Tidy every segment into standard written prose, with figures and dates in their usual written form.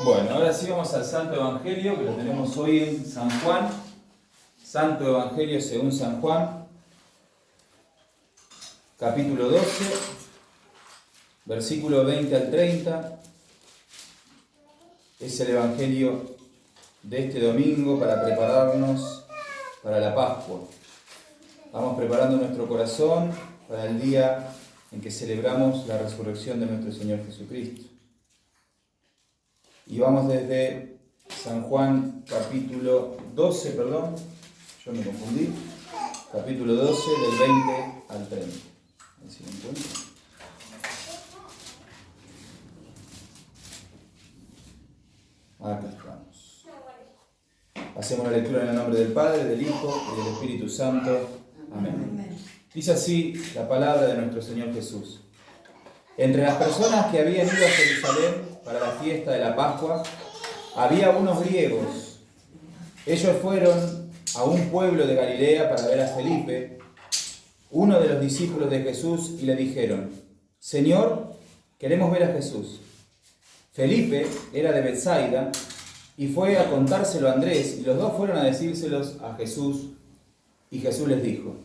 Bueno, ahora sí vamos al Santo Evangelio, que lo tenemos hoy en San Juan. Santo Evangelio según San Juan, capítulo 12, versículo 20 al 30. Es el Evangelio de este domingo para prepararnos para la Pascua. Vamos preparando nuestro corazón para el día en que celebramos la resurrección de nuestro Señor Jesucristo. Y vamos desde San Juan capítulo 12, yo me confundí, capítulo 12 del 20 al 30. A ver si lo encuentro. Acá estamos. Hacemos la lectura en el nombre del Padre, del Hijo y del Espíritu Santo. Amén. Dice así la palabra de nuestro Señor Jesús. Entre las personas que habían ido a Jerusalén para la fiesta de la Pascua, había unos griegos. Ellos fueron a un pueblo de Galilea para ver a Felipe, uno de los discípulos de Jesús, y le dijeron: Señor, queremos ver a Jesús. Felipe era de Betsaida y fue a contárselo a Andrés, y los dos fueron a decírselos a Jesús, y Jesús les dijo: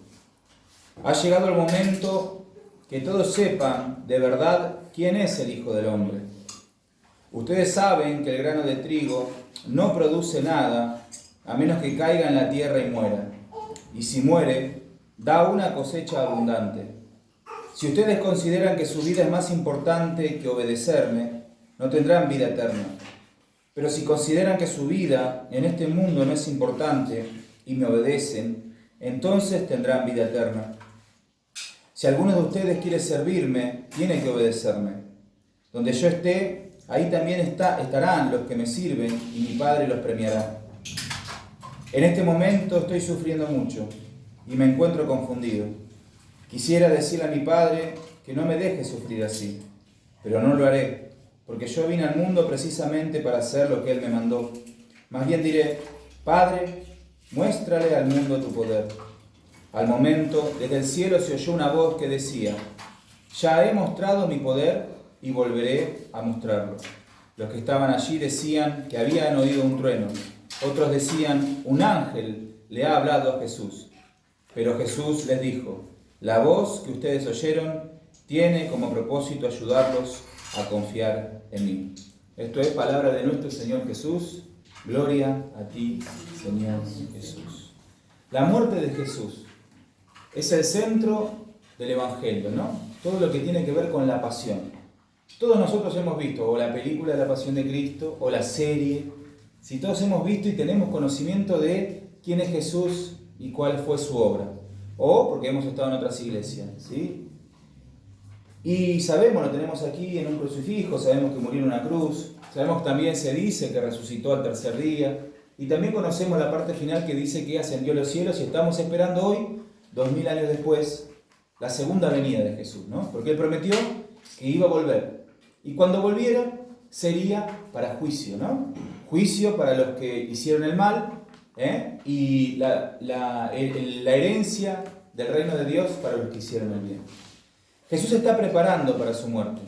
Ha llegado el momento que todos sepan de verdad quién es el Hijo del Hombre. Ustedes saben que el grano de trigo no produce nada a menos que caiga en la tierra y muera. Y si muere, da una cosecha abundante. Si ustedes consideran que su vida es más importante que obedecerme, no tendrán vida eterna. Pero si consideran que su vida en este mundo no es importante y me obedecen, entonces tendrán vida eterna. Si alguno de ustedes quiere servirme, tiene que obedecerme. Donde yo esté, ahí también estarán los que me sirven, y mi Padre los premiará. En este momento estoy sufriendo mucho y me encuentro confundido. Quisiera decirle a mi Padre que no me deje sufrir así, pero no lo haré, porque yo vine al mundo precisamente para hacer lo que Él me mandó. Más bien diré: Padre, muéstrale al mundo tu poder. Al momento, desde el cielo se oyó una voz que decía: Ya he mostrado mi poder y volveré a mostrarlo. Los que estaban allí decían que habían oído un trueno. Otros decían: Un ángel le ha hablado a Jesús. Pero Jesús les dijo: La voz que ustedes oyeron tiene como propósito ayudarlos a confiar en mí. Esto es palabra de nuestro Señor Jesús. Gloria a ti, Señor Jesús. La muerte de Jesús es el centro del Evangelio, ¿no? Todo lo que tiene que ver con la pasión. Todos nosotros hemos visto o la película de la Pasión de Cristo o la serie. Si todos hemos visto y tenemos conocimiento de quién es Jesús y cuál fue su obra. O porque hemos estado en otras iglesias, ¿sí? Y sabemos, lo tenemos aquí en un crucifijo, sabemos que murió en una cruz, sabemos que también se dice que resucitó al tercer día, y también conocemos la parte final que dice que ascendió a los cielos, y estamos esperando hoy, 2000 años después, la segunda venida de Jesús, ¿no? Porque Él prometió que iba a volver. Y cuando volviera, sería para juicio, ¿no? Juicio para los que hicieron el mal, y la herencia del reino de Dios para los que hicieron el bien. Jesús está preparando para su muerte.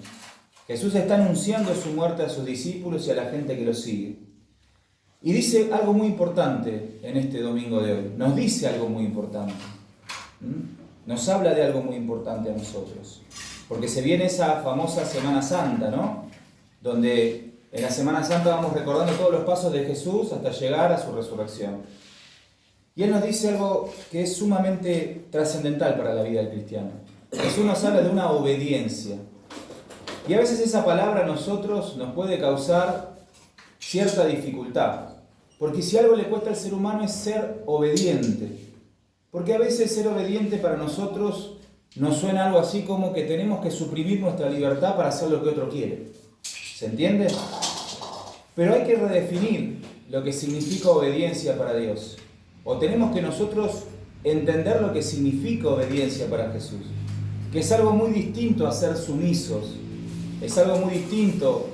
Jesús está anunciando su muerte a sus discípulos y a la gente que lo sigue. Y dice algo muy importante en este domingo de hoy. Nos dice algo muy importante. Nos habla de algo muy importante a nosotros. Porque se viene esa famosa Semana Santa, ¿no? Donde en la Semana Santa vamos recordando todos los pasos de Jesús hasta llegar a su resurrección. Y Él nos dice algo que es sumamente trascendental para la vida del cristiano. Jesús nos habla de una obediencia. Y a veces esa palabra a nosotros nos puede causar cierta dificultad. Porque si algo le cuesta al ser humano es ser obediente. Porque a veces ser obediente para nosotros nos suena algo así como que tenemos que suprimir nuestra libertad para hacer lo que otro quiere. ¿Se entiende? Pero hay que redefinir lo que significa obediencia para Dios. O tenemos que nosotros entender lo que significa obediencia para Jesús. Que es algo muy distinto a ser sumisos. Es algo muy distinto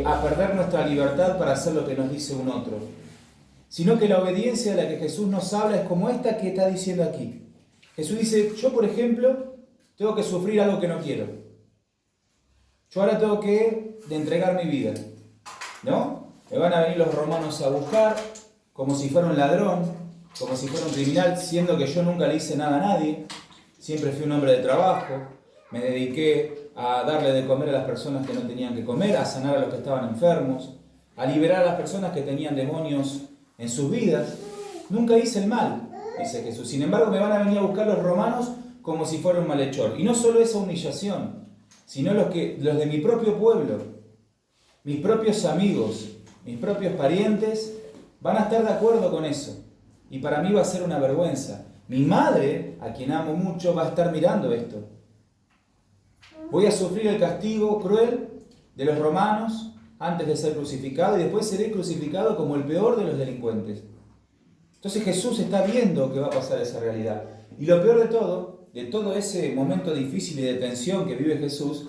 a perder nuestra libertad para hacer lo que nos dice un otro. Sino que la obediencia de la que Jesús nos habla es como esta que está diciendo aquí. Jesús dice: yo, por ejemplo, tengo que sufrir algo que no quiero. Yo ahora tengo que entregar mi vida, ¿no? me van a venir los romanos a buscar como si fuera un ladrón, como si fuera un criminal, siendo que yo nunca le hice nada a nadie. Siempre fui un hombre de trabajo, me dediqué a darle de comer a las personas que no tenían que comer, a sanar a los que estaban enfermos, a liberar a las personas que tenían demonios en sus vidas. Nunca hice el mal, dice Jesús. Sin embargo, me van a venir a buscar los romanos como si fuera un malhechor. Y no solo esa humillación, sino los de mi propio pueblo, mis propios amigos, mis propios parientes, van a estar de acuerdo con eso. Y para mí va a ser una vergüenza. Mi madre, a quien amo mucho, va a estar mirando esto. Voy a sufrir el castigo cruel de los romanos antes de ser crucificado y después seré crucificado como el peor de los delincuentes. Entonces Jesús está viendo que va a pasar esa realidad. Y lo peor de todo ese momento difícil y de tensión que vive Jesús,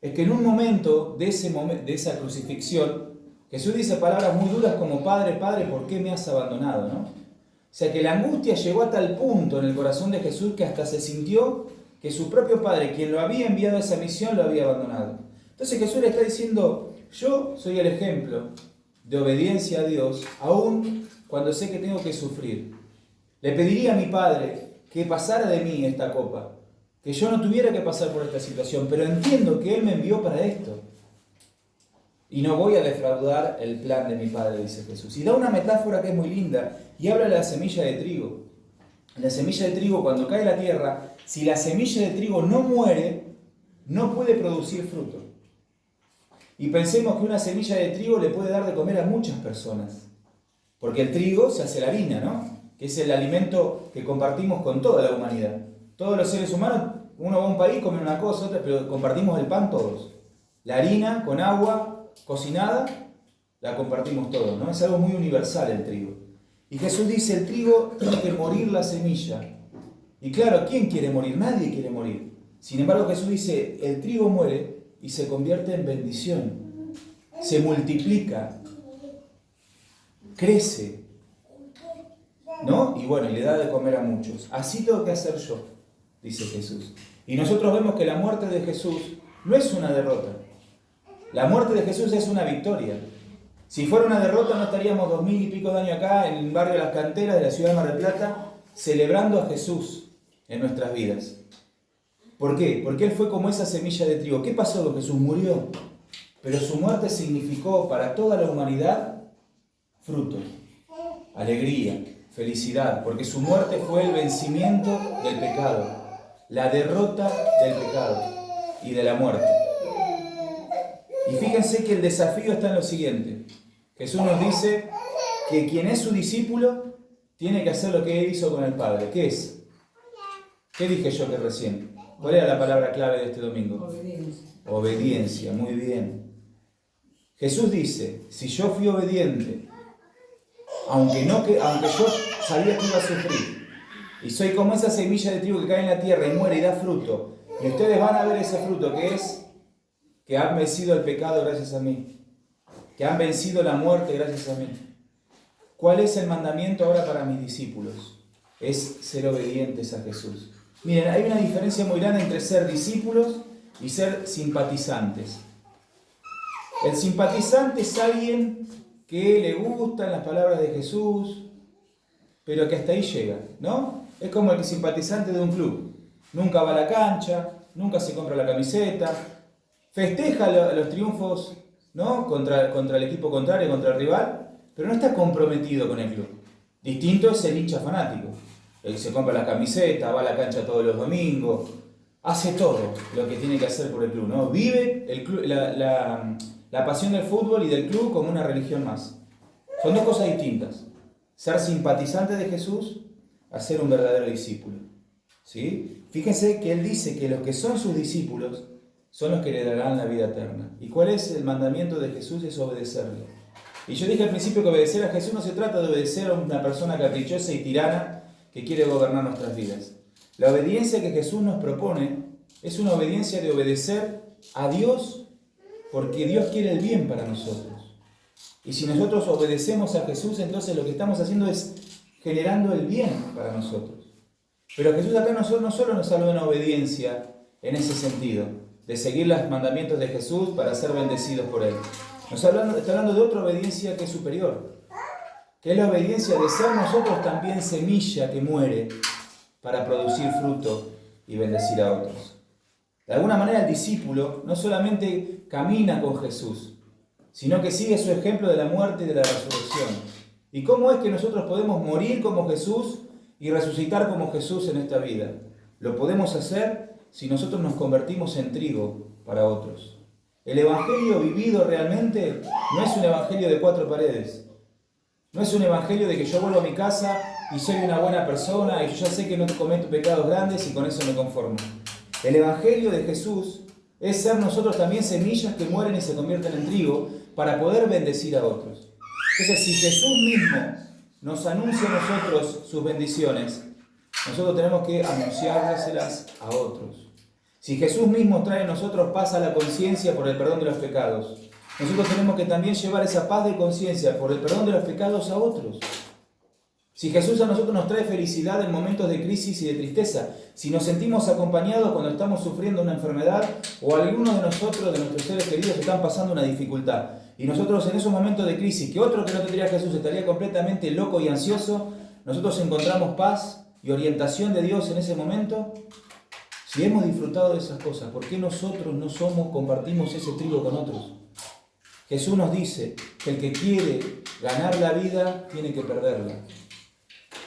es que en un momento de esa crucifixión, Jesús dice palabras muy duras como: Padre, Padre, ¿por qué me has abandonado? ¿No? O sea que la angustia llegó a tal punto en el corazón de Jesús que hasta se sintió que su propio Padre, quien lo había enviado a esa misión, lo había abandonado. Entonces Jesús le está diciendo: yo soy el ejemplo de obediencia a Dios, aún cuando sé que tengo que sufrir. Le pediría a mi Padre que pasara de mí esta copa, que yo no tuviera que pasar por esta situación, pero entiendo que Él me envió para esto. Y no voy a defraudar el plan de mi Padre, dice Jesús. Y da una metáfora que es muy linda, y habla de la semilla de trigo. La semilla de trigo, cuando cae en la tierra, si la semilla de trigo no muere, no puede producir fruto. Y pensemos que una semilla de trigo le puede dar de comer a muchas personas. Porque el trigo se hace la harina, ¿no? Que es el alimento que compartimos con toda la humanidad. Todos los seres humanos, uno va a un país, come una cosa, otra, pero compartimos el pan todos. La harina con agua cocinada, la compartimos todos, ¿no? Es algo muy universal el trigo. Y Jesús dice: el trigo tiene que morir la semilla. Y claro, ¿quién quiere morir? Nadie quiere morir. Sin embargo, Jesús dice: el trigo muere y se convierte en bendición. Se multiplica, crece, ¿no? Y bueno, y le da de comer a muchos. Así tengo que hacer yo, dice Jesús. Y nosotros vemos que la muerte de Jesús no es una derrota. La muerte de Jesús es una victoria. Si fuera una derrota, no estaríamos 2000 y pico de años acá, en el barrio de Las Canteras de la ciudad de Mar del Plata, celebrando a Jesús en nuestras vidas. ¿Por qué? Porque Él fue como esa semilla de trigo. ¿Qué pasó con Jesús? Murió. Pero su muerte significó para toda la humanidad fruto, alegría, felicidad, porque su muerte fue el vencimiento del pecado, la derrota del pecado y de la muerte. Y fíjense que el desafío está en lo siguiente. Jesús nos dice que quien es su discípulo tiene que hacer lo que Él hizo con el Padre. ¿Qué es? ¿Qué dije yo que recién? ¿Cuál era la palabra clave de este domingo? Obediencia. Obediencia, muy bien. Jesús dice: si yo fui obediente, aunque yo sabía que iba a sufrir, y soy como esa semilla de trigo que cae en la tierra y muere y da fruto, y ustedes van a ver ese fruto que es que han vencido el pecado gracias a mí, que han vencido la muerte gracias a mí. ¿Cuál es el mandamiento ahora para mis discípulos? Es ser obedientes a Jesús. Miren, hay una diferencia muy grande entre ser discípulos y ser simpatizantes. El simpatizante es alguien que le gustan las palabras de Jesús, pero que hasta ahí llega, ¿no? Es como el simpatizante de un club. Nunca va a la cancha, nunca se compra la camiseta, festeja los triunfos, ¿no? contra el equipo contrario, contra el rival, pero no está comprometido con el club. Distinto es el hincha fanático. El que se compra la camiseta, va a la cancha todos los domingos, hace todo lo que tiene que hacer por el club, ¿no? Vive el club, la pasión del fútbol y del club como una religión más. Son dos cosas distintas. Ser simpatizante de Jesús a ser un verdadero discípulo, ¿sí? Fíjense que Él dice que los que son sus discípulos son los que le darán la vida eterna. ¿Y cuál es el mandamiento de Jesús? Es obedecerle. Y yo dije al principio que obedecer a Jesús no se trata de obedecer a una persona caprichosa y tirana que quiere gobernar nuestras vidas. La obediencia que Jesús nos propone es una obediencia de obedecer a Dios porque Dios quiere el bien para nosotros. Y si nosotros obedecemos a Jesús, entonces lo que estamos haciendo es generando el bien para nosotros. Pero Jesús acá no solo nos habla de una obediencia en ese sentido, de seguir los mandamientos de Jesús para ser bendecidos por Él, Está hablando de otra obediencia que es superior, que es la obediencia de ser nosotros también semilla que muere para producir fruto y bendecir a otros. De alguna manera el discípulo no solamente camina con Jesús, sino que sigue su ejemplo de la muerte y de la resurrección. ¿Y cómo es que nosotros podemos morir como Jesús y resucitar como Jesús en esta vida? Lo podemos hacer si nosotros nos convertimos en trigo para otros. El evangelio vivido realmente no es un evangelio de 4 paredes. No es un evangelio de que yo vuelvo a mi casa y soy una buena persona y yo ya sé que no cometo pecados grandes y con eso me conformo. El evangelio de Jesús es ser nosotros también semillas que mueren y se convierten en trigo para poder bendecir a otros. Entonces, si Jesús mismo nos anuncia a nosotros sus bendiciones, nosotros tenemos que anunciárselas a otros. Si Jesús mismo trae a nosotros paz a la conciencia por el perdón de los pecados, nosotros tenemos que también llevar esa paz de conciencia por el perdón de los pecados a otros. Si Jesús a nosotros nos trae felicidad en momentos de crisis y de tristeza, si nos sentimos acompañados cuando estamos sufriendo una enfermedad o alguno de nosotros, de nuestros seres queridos, están pasando una dificultad, y nosotros en esos momentos de crisis, que otro que no tendría Jesús estaría completamente loco y ansioso, nosotros encontramos paz y orientación de Dios en ese momento. Si hemos disfrutado de esas cosas, ¿por qué nosotros no compartimos ese trigo con otros? Jesús nos dice que el que quiere ganar la vida tiene que perderla.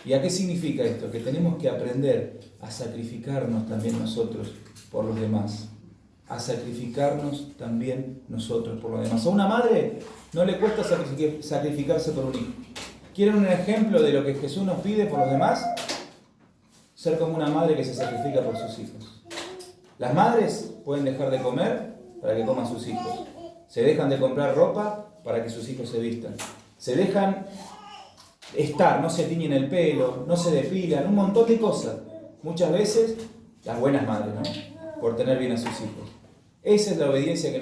¿Y a qué significa esto? Que tenemos que aprender a sacrificarnos también nosotros por los demás. A sacrificarnos también nosotros por los demás. A una madre no le cuesta sacrificarse por un hijo. ¿Quieren un ejemplo de lo que Jesús nos pide por los demás? Ser como una madre que se sacrifica por sus hijos. Las madres pueden dejar de comer para que coman sus hijos. Se dejan de comprar ropa para que sus hijos se vistan. Se dejan no se tiñen el pelo, no se depilan, un montón de cosas. Muchas veces, las buenas madres, ¿no? Por tener bien a sus hijos. Esa es la obediencia que